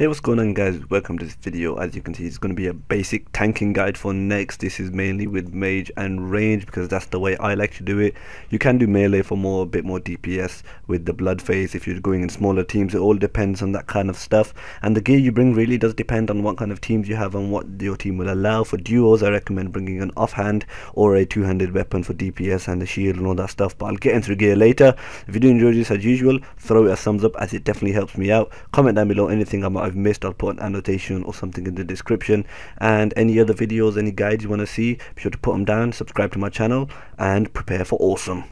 Hey, what's going on guys, welcome to this video. As you can see, it's going to be a basic tanking guide for NEXS. This is mainly with mage and range because that's the way I like to do it. You can do melee for a bit more DPS with the blood phase if you're going in smaller teams. It all depends on that kind of stuff, and the gear you bring really does depend on what kind of teams you have and what your team will allow. For duos, I recommend bringing an offhand or a two-handed weapon for DPS and the shield and all that stuff, but I'll get into the gear later. If you do enjoy this, as usual, throw it a thumbs up as it definitely helps me out. Comment down below anything I've missed. I'll put an annotation or something in the description, and any other videos, any guides you want to see, be sure to put them down, subscribe to my channel, and prepare for awesome.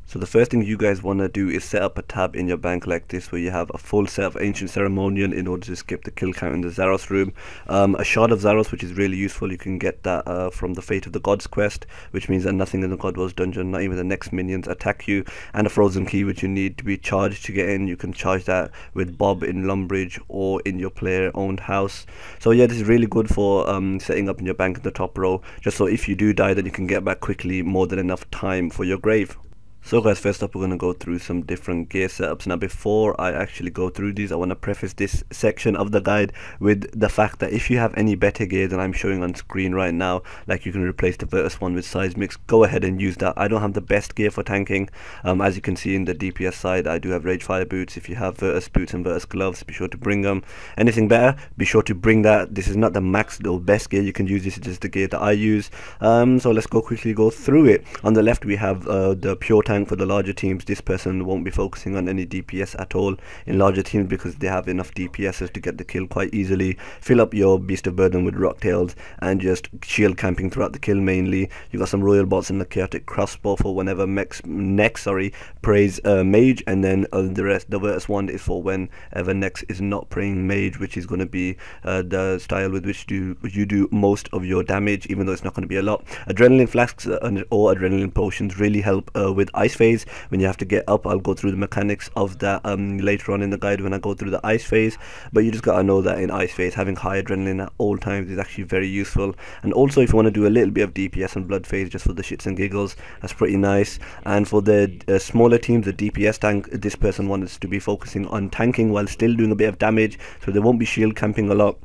So the first thing you guys want to do is set up a tab in your bank like this, where you have a full set of Ancient Ceremonial in order to skip the kill count in the Zaros room. A Shard of Zaros, which is really useful. You can get that from the Fate of the Gods quest, which means that nothing in the God Wars dungeon, not even the next minions, attack you. And a Frozen Key, which you need to be charged to get in. You can charge that with Bob in Lumbridge or in your player owned house. So yeah, this is really good for setting up in your bank in the top row, just so if you do die, then you can get back quickly, more than enough time for your grave. So guys, first up we're going to go through some different gear setups. Now before I actually go through these, I want to preface this section of the guide with the fact that if you have any better gear than I'm showing on screen right now, like you can replace the Virtus one with Seismics, go ahead and use that. I don't have the best gear for tanking. As you can see in the DPS side, I do have Rage Fire boots. If you have Virtus boots and Virtus gloves, be sure to bring them. Anything better, be sure to bring that. This is not the max or best gear you can use, this is just the gear that I use. So let's quickly go through it. On the left we have the pure tank for the larger teams. This person won't be focusing on any DPS at all in larger teams because they have enough DPSs to get the kill quite easily. Fill up your Beast of Burden with Rocktails and just shield camping throughout the kill mainly. You got some Royal Bots and the Chaotic Crossbow for whenever NEXS prays Mage, and then the Virtus one is for whenever NEXS is not praying Mage, which is going to be the style with which you do most of your damage, even though it's not going to be a lot. Adrenaline flasks or adrenaline potions really help with ice phase when you have to get up. I'll go through the mechanics of that later on in the guide when I go through the ice phase, but you just gotta know that in ice phase having high adrenaline at all times is actually very useful. And also if you want to do a little bit of DPS and blood phase just for the shits and giggles, that's pretty nice. And for the smaller teams, the DPS tank, this person wants to be focusing on tanking while still doing a bit of damage, so they won't be shield camping a lot,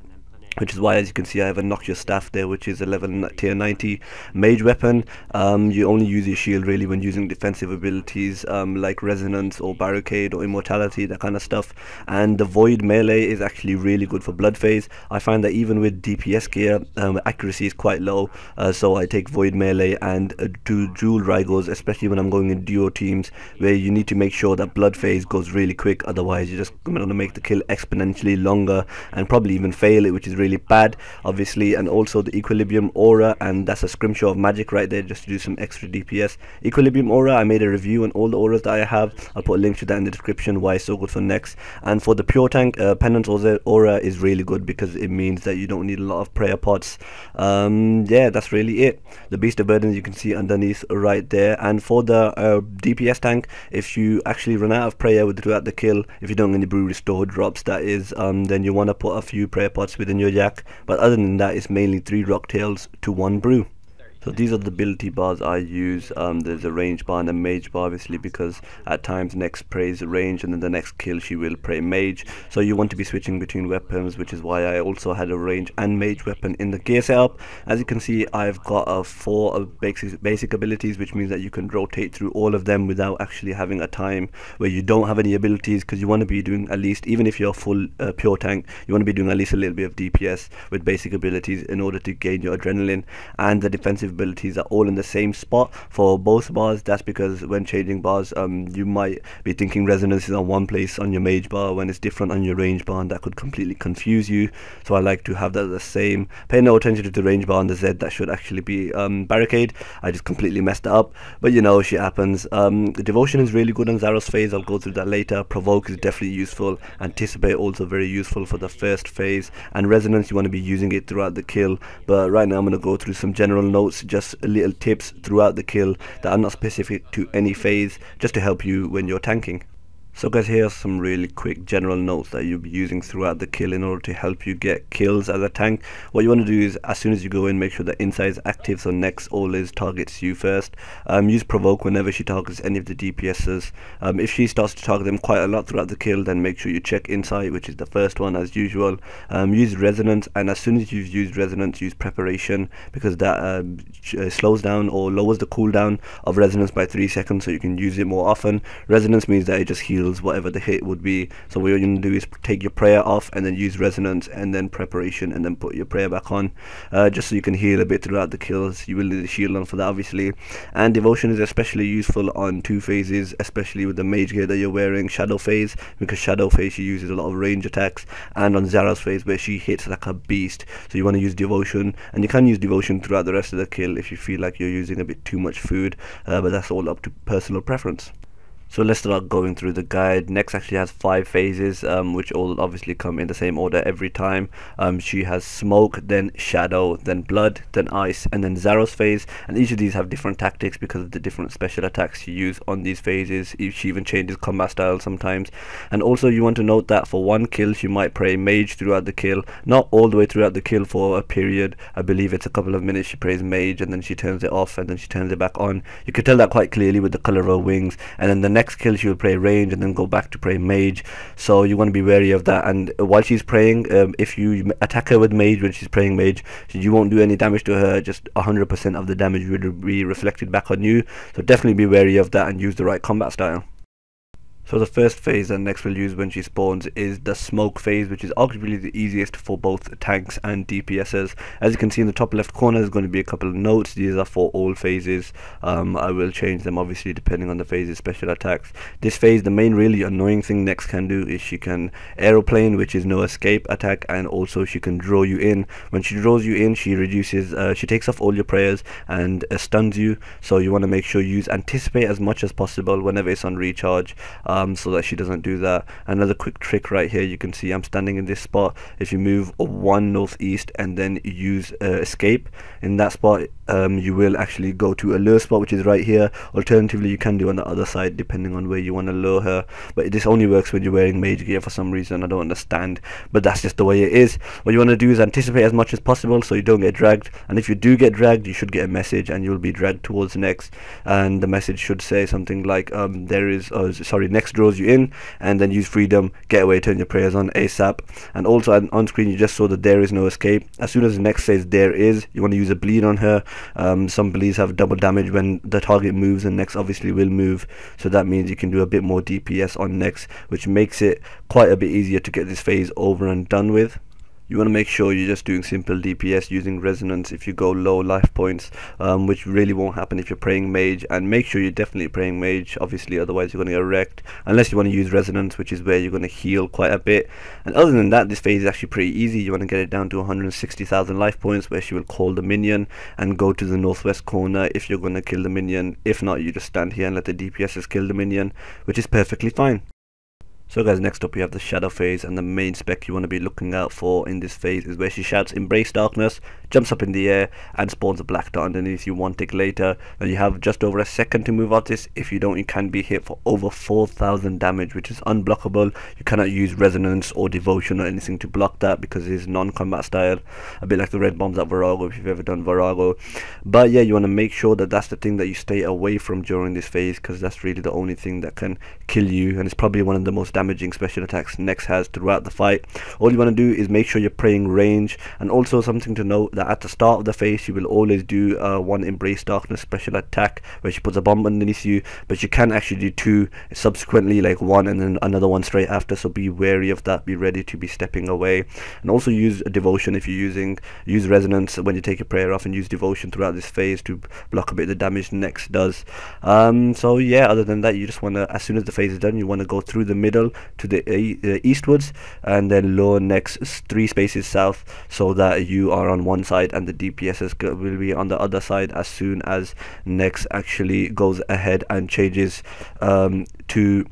which is why, as you can see, I have a Noxious Staff there, which is a level tier 90 mage weapon. You only use your shield really when using defensive abilities like Resonance or Barricade or Immortality, that kind of stuff. And the Void melee is actually really good for blood phase. I find that even with DPS gear, accuracy is quite low, so I take Void melee and do dual Rygos, especially when I'm going in duo teams where you need to make sure that blood phase goes really quick, otherwise you're just going to make the kill exponentially longer and probably even fail it, which is really bad obviously. And also the Equilibrium Aura, and that's a scrimshaw of magic right there just to do some extra DPS. Equilibrium Aura, I made a review on all the auras that I have. I'll put a link to that in the description, why it's so good for NEXS. And for the pure tank, Penance Aura is really good because it means that you don't need a lot of prayer pots. Yeah, that's really it. The Beast of Burdens you can see underneath right there. And for the DPS tank, if you actually run out of prayer throughout the kill, if you don't get any brew restore drops, that is, then you want to put a few prayer pots within your yak, but other than that it's mainly 3 Rocktails to 1 brew. So these are the ability bars I use. There's a range bar and a mage bar, obviously, because at times NEXS prays range and then the next kill she will pray mage. So you want to be switching between weapons, which is why I also had a range and mage weapon in the gear setup. As you can see, I've got 4 basic abilities, which means that you can rotate through all of them without actually having a time where you don't have any abilities, because you want to be doing at least, even if you're full pure tank, you want to be doing at least a little bit of DPS with basic abilities in order to gain your adrenaline. And the defensive abilities are all in the same spot for both bars. That's because when changing bars, you might be thinking Resonance is on one place on your mage bar when it's different on your range bar, and that could completely confuse you. So I like to have that the same. Pay no attention to the range bar on the Z, that should actually be Barricade. I just completely messed it up, but you know, shit happens. The Devotion is really good on Zaros phase, I'll go through that later. Provoke is definitely useful. Anticipate also very useful for the first phase, and Resonance you want to be using it throughout the kill. But right now I'm going to go through some general notes, just little tips throughout the kill that are not specific to any phase, just to help you when you're tanking. So guys, here are some really quick general notes that you'll be using throughout the kill in order to help you get kills as a tank. What you want to do is, as soon as you go in, make sure the inside is active, so NEXS always targets you first. Use provoke whenever she targets any of the DPSs. If she starts to target them quite a lot throughout the kill, then make sure you check insight, which is the first one as usual. Use resonance, and as soon as you've used resonance, use preparation, because that slows down or lowers the cooldown of resonance by 3 seconds, so you can use it more often. Resonance means that it just heals whatever the hit would be. So what you're going to do is take your prayer off and then use resonance and then preparation and then put your prayer back on, just so you can heal a bit throughout the kills. You will need a shield on for that, obviously. And devotion is especially useful on 2 phases, especially with the mage gear that you're wearing, shadow phase, because shadow phase she uses a lot of range attacks, and on Zara's phase where she hits like a beast. So you want to use devotion, and you can use devotion throughout the rest of the kill if you feel like you're using a bit too much food, but that's all up to personal preference. So let's start going through the guide. NEXS actually has 5 phases, which all obviously come in the same order every time. She has smoke, then shadow, then blood, then ice, and then Zaros phase. And each of these have different tactics because of the different special attacks she uses on these phases. She even changes combat style sometimes. And also you want to note that for 1 kill she might pray mage throughout the kill, not all the way throughout the kill, for a period. I believe it's a couple of minutes she prays mage, and then she turns it off, and then she turns it back on. You can tell that quite clearly with the color of her wings. And then the next kill she will pray range and then go back to pray mage, so you want to be wary of that. And while she's praying, if you attack her with mage when she's praying mage, you won't do any damage to her, just 100% of the damage will be reflected back on you. So definitely be wary of that and use the right combat style. So the first phase that NEXS will use when she spawns is the smoke phase, which is arguably the easiest for both tanks and DPSs. As you can see in the top left corner, there's going to be a couple of notes. These are for all phases. I will change them obviously depending on the phase's special attacks. This phase, the main really annoying thing NEXS can do is she can aeroplane, which is no escape attack, and also she can draw you in. When she draws you in, she reduces, she takes off all your prayers and stuns you. So you want to make sure you use anticipate as much as possible whenever it's on recharge, so that she doesn't do that. Another quick trick right here, you can see I'm standing in this spot. If you move 1 northeast and then use escape in that spot, you will actually go to a lure spot, which is right here. Alternatively, you can do on the other side depending on where you want to lure her, but this only works when you're wearing mage gear for some reason. I don't understand, but that's just the way it is. What you want to do is anticipate as much as possible so you don't get dragged, and if you do get dragged, you should get a message and you'll be dragged towards NEXS, and the message should say something like NEXS draws you in, and then use freedom, get away, turn your prayers on ASAP. And also on screen you just saw that there is no escape. As soon as the NEXS says there is, you want to use a bleed on her. Some bleeds have double damage when the target moves, and NEXS obviously will move, so that means you can do a bit more DPS on NEXS, which makes it quite a bit easier to get this phase over and done with. You want to make sure you're just doing simple DPS using resonance if you go low life points, which really won't happen if you're praying mage. And make sure you're definitely praying mage, obviously, otherwise you're going to get wrecked, unless you want to use resonance, which is where you're going to heal quite a bit. And other than that, this phase is actually pretty easy. You want to get it down to 160,000 life points, where she will call the minion and go to the northwest corner if you're going to kill the minion. If not, you just stand here and let the DPSs kill the minion, which is perfectly fine. So guys, next up we have the shadow phase, and the main spec you want to be looking out for in this phase is where she shouts embrace darkness, jumps up in the air and spawns a black dot underneath you 1 tick later. Now you have just over a second to move out this. If you don't, you can be hit for over 4,000 damage, which is unblockable. You cannot use resonance or devotion or anything to block that because it is non-combat style, a bit like the red bombs at Virago if you've ever done Virago. But yeah, you want to make sure that that's the thing that you stay away from during this phase, because that's really the only thing that can kill you, and it's probably one of the most damaging special attacks NEXS has throughout the fight. All you want to do is make sure you're praying range. And also something to note, that at the start of the phase you will always do 1 embrace darkness special attack where she puts a bomb underneath you, but you can actually do 2 subsequently, like 1 and then another one straight after, so be wary of that, be ready to be stepping away. And also use devotion if you're use resonance when you take your prayer off, and use devotion throughout this phase to block a bit of the damage NEXS does. So yeah, other than that, you just want to, as soon as the phase is done, you want to go through the middle to the eastwards and then lure NEXS 3 spaces south, so that you are on one side and the DPSs will be on the other side as soon as NEXS actually goes ahead and changes to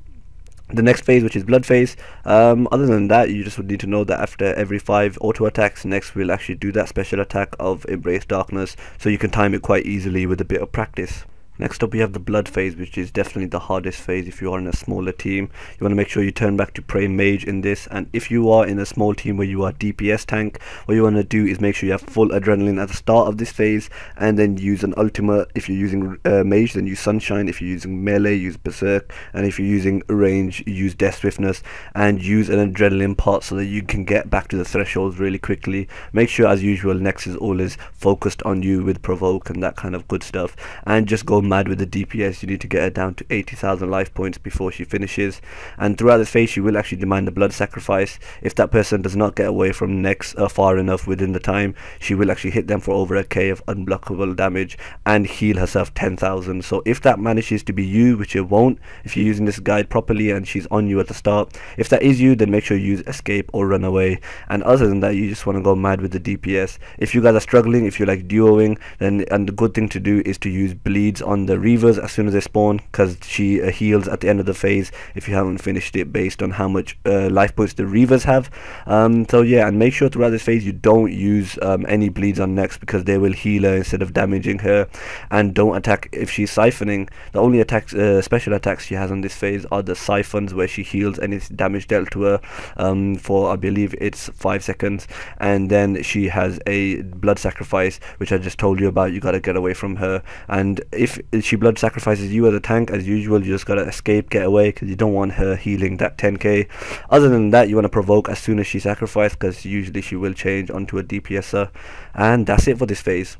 the next phase, which is blood phase. Other than that, you just would need to know that after every 5 auto attacks, NEXS will actually do that special attack of embrace darkness, so you can time it quite easily with a bit of practice. Next up we have the blood phase, which is definitely the hardest phase if you are in a smaller team. You want to make sure you turn back to pray mage in this, and if you are in a small team where you are DPS tank, what you want to do is make sure you have full adrenaline at the start of this phase, and then use an ultimate. If you're using mage, then use sunshine. If you're using melee, use berserk, and if you're using range, use death swiftness, and use an adrenaline pot so that you can get back to the thresholds really quickly. Make sure, as usual, NEXS is always focused on you with provoke and that kind of good stuff, and just go mad with the DPS. You need to get her down to 80,000 life points before she finishes, and throughout this phase she will actually demand a blood sacrifice. If that person does not get away from NEXS far enough within the time, she will actually hit them for over a K of unblockable damage and heal herself 10,000. So if that manages to be you, which it won't if you're using this guide properly and she's on you at the start, if that is you, then make sure you use escape or run away. And other than that, you just want to go mad with the DPS. If you guys are struggling, if you're like duoing, then and the good thing to do is to use bleeds on the Reavers as soon as they spawn, because she heals at the end of the phase if you haven't finished it, based on how much life points the Reavers have. So yeah, and make sure throughout this phase you don't use any bleeds on NEXS, because they will heal her instead of damaging her. And don't attack if she's siphoning. The only attacks, special attacks she has on this phase are the SIPHONs, where she heals any damage dealt to her for, I believe it's 5 seconds, and then she has a blood sacrifice, which I just told you about. You gotta get away from her, and if she blood sacrifices you as a tank, as usual, you just gotta escape, get away, because you don't want her healing that 10k. Other than that, you want to provoke as soon as she sacrifices, because usually she will change onto a DPSer. And that's it for this phase.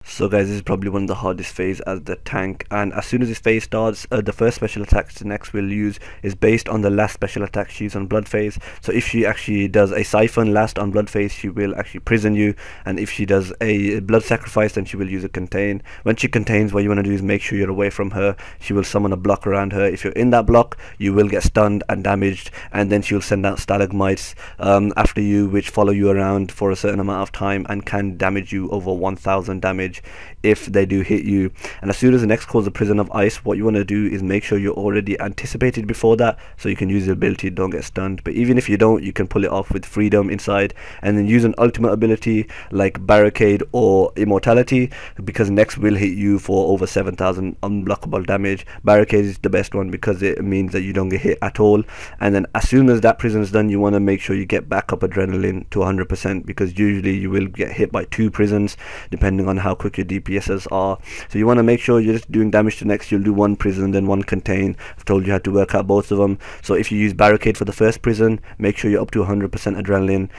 So guys, this is probably one of the hardest phase as the tank, and as soon as this phase starts, the first special attack the NEXS will use is based on the last special attack she used on blood phase. So if she actually does a siphon last on blood phase, she will actually prison you, and if she does a blood sacrifice, then she will use a contain. When she contains, what you want to do is make sure you're away from her. She will summon a block around her. If you're in that block, you will get stunned and damaged, and then she will send out stalagmites after you, which follow you around for a certain amount of time and can damage you over 1000 damage if they do hit you. And as soon as the NEXS calls a prison of ice, what you want to do is make sure you're already anticipated before that, so you can use the ability, don't get stunned. But even if you don't, you can pull it off with freedom inside, and then use an ultimate ability like barricade or immortality, because NEXS will hit you for over 7000 unblockable damage. Barricade is the best one because it means that you don't get hit at all. And then as soon as that prison is done, you want to make sure you get backup adrenaline to 100%, because usually you will get hit by 2 prisons depending on how quick your DPSs are. So you want to make sure you're just doing damage to NEXS. You'll do 1 prison, then 1 contain. I've told you how to work out both of them. So if you use barricade for the first prison, make sure you're up to 100% adrenaline.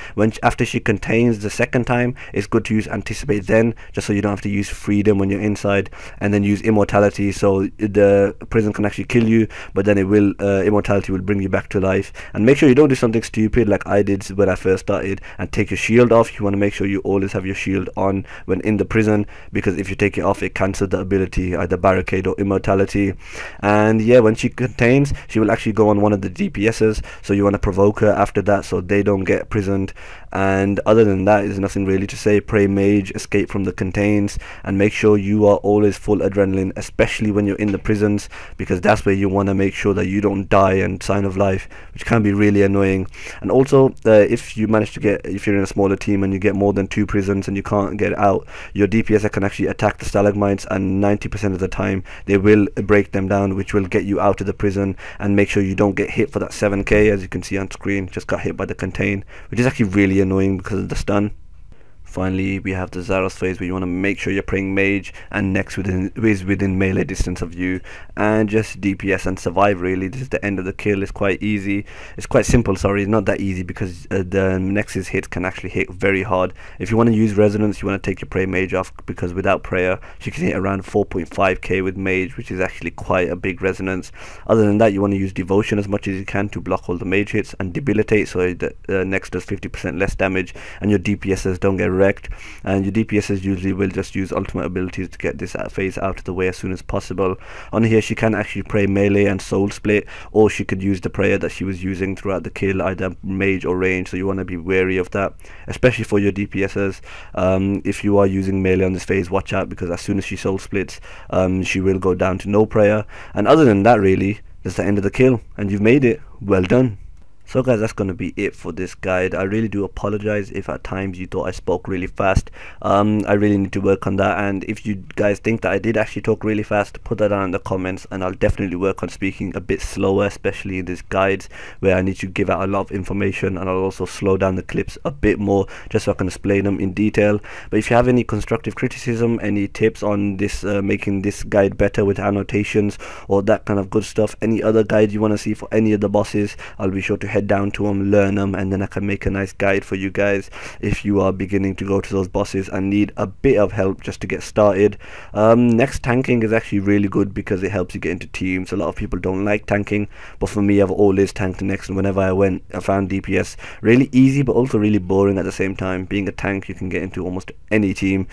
After she contains the second time, it's good to use anticipate then, just so you don't have to use freedom when you're inside. And then use immortality, so the prison can actually kill you, but then it will immortality will bring you back to life. And make sure you don't do something stupid like I did when I first started and take your shield off. You want to make sure you always have your shield on when in the prison, because if you take it off, it cancels the ability, either barricade or immortality. And yeah, when she contains, she will actually go on one of the DPSs, so you want to provoke her after that so they don't get prisoned. And other than that, there's nothing really to say. Pray mage, escape from the contains, and make sure you are always full adrenaline, especially when you're in the prisons, because that's where you want to make sure that you don't die and sign of life, which can be really annoying. And also if you manage to get, if you're in a smaller team and you get more than 2 prisons and you can't get out, your DPS can actually attack the stalagmites, and 90% of the time they will break them down, which will get you out of the prison. And make sure you don't get hit for that 7k. As you can see on screen, just got hit by the contain, which is actually really annoying because of the stun. Finally, we have the Zaros phase, where you want to make sure you're praying mage and NEXS is within melee distance of you, and just DPS and survive. Really, this is the end of the kill. It's quite easy. It's quite simple. Sorry, it's not that easy, because the NEXS's hits can actually hit very hard. If you want to use resonance, you want to take your pray mage off, because without prayer she can hit around 4.5k with mage, which is actually quite a big resonance. Other than that, you want to use devotion as much as you can to block all the mage hits, and debilitate, so that NEXS does 50% less damage and your DPSs don't get wrecked. And your DPSs usually will just use ultimate abilities to get this phase out of the way as soon as possible. On here, she can actually pray melee and soul split, or she could use the prayer that she was using throughout the kill, either mage or range, so you want to be wary of that, especially for your DPSs. If you are using melee on this phase, watch out, because as soon as she soul splits, she will go down to no prayer. And other than that, really, that's the end of the kill, and you've made it. Well done. So guys, that's going to be it for this guide. I really do apologize if at times you thought I spoke really fast. I really need to work on that, and if you guys think that I did actually talk really fast, put that down in the comments and I'll definitely work on speaking a bit slower, especially in these guides where I need to give out a lot of information, and I'll also slow down the clips a bit more just so I can explain them in detail. But if you have any constructive criticism, any tips on this, making this guide better with annotations or that kind of good stuff, any other guides you want to see for any of the bosses, I'll be sure to head down to them, learn them, and then I can make a nice guide for you guys if you are beginning to go to those bosses and need a bit of help just to get started. NEXS tanking is actually really good because it helps you get into teams. A lot of people don't like tanking, but for me, I've always tanked NEXS, and whenever I went, I found DPS really easy but also really boring at the same time. Being a tank, you can get into almost any team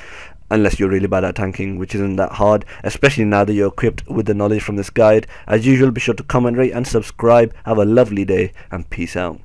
unless you're really bad at tanking, which isn't that hard, especially now that you're equipped with the knowledge from this guide. As usual, be sure to comment, rate and subscribe. Have a lovely day and peace out.